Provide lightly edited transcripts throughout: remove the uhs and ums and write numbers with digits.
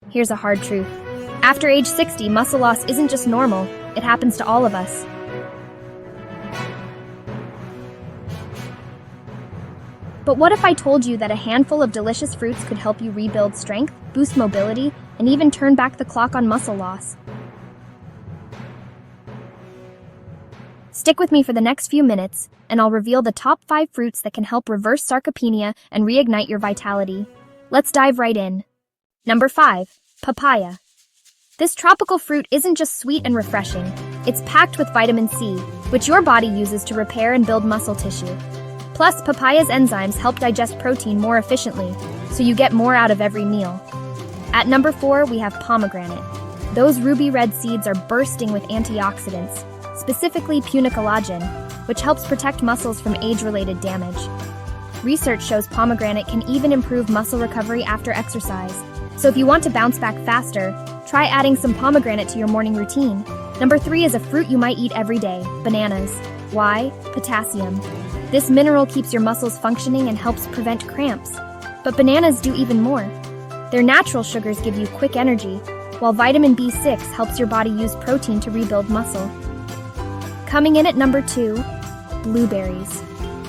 Here's a hard truth. After age 60, muscle loss isn't just normal, it happens to all of us. But what if I told you that a handful of delicious fruits could help you rebuild strength, boost mobility, and even turn back the clock on muscle loss? Stick with me for the next few minutes, and I'll reveal the top 5 fruits that can help reverse sarcopenia and reignite your vitality. Let's dive right in. Number 5. Papaya. This tropical fruit isn't just sweet and refreshing, it's packed with vitamin C, which your body uses to repair and build muscle tissue. Plus, papaya's enzymes help digest protein more efficiently, so you get more out of every meal. At number 4, we have pomegranate. Those ruby red seeds are bursting with antioxidants, specifically punicolagen, which helps protect muscles from age-related damage. Research shows pomegranate can even improve muscle recovery after exercise. So if you want to bounce back faster, try adding some pomegranate to your morning routine. Number 3 is a fruit you might eat every day, bananas. Why? Potassium. This mineral keeps your muscles functioning and helps prevent cramps. But bananas do even more. Their natural sugars give you quick energy, while vitamin B6 helps your body use protein to rebuild muscle. Coming in at number 2, blueberries.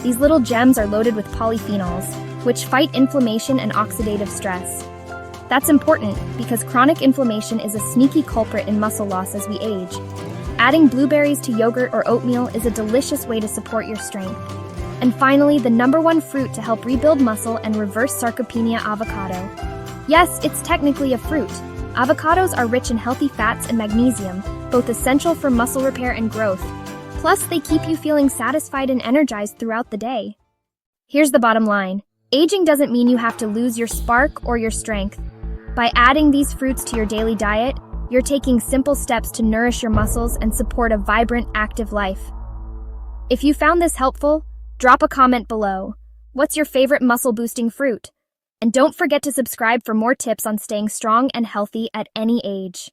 These little gems are loaded with polyphenols, which fight inflammation and oxidative stress. That's important because chronic inflammation is a sneaky culprit in muscle loss as we age. Adding blueberries to yogurt or oatmeal is a delicious way to support your strength. And finally, the number 1 fruit to help rebuild muscle and reverse sarcopenia: avocado. Yes, it's technically a fruit. Avocados are rich in healthy fats and magnesium, both essential for muscle repair and growth. Plus, they keep you feeling satisfied and energized throughout the day. Here's the bottom line. Aging doesn't mean you have to lose your spark or your strength. By adding these fruits to your daily diet, you're taking simple steps to nourish your muscles and support a vibrant, active life. If you found this helpful, drop a comment below. What's your favorite muscle-boosting fruit? And don't forget to subscribe for more tips on staying strong and healthy at any age.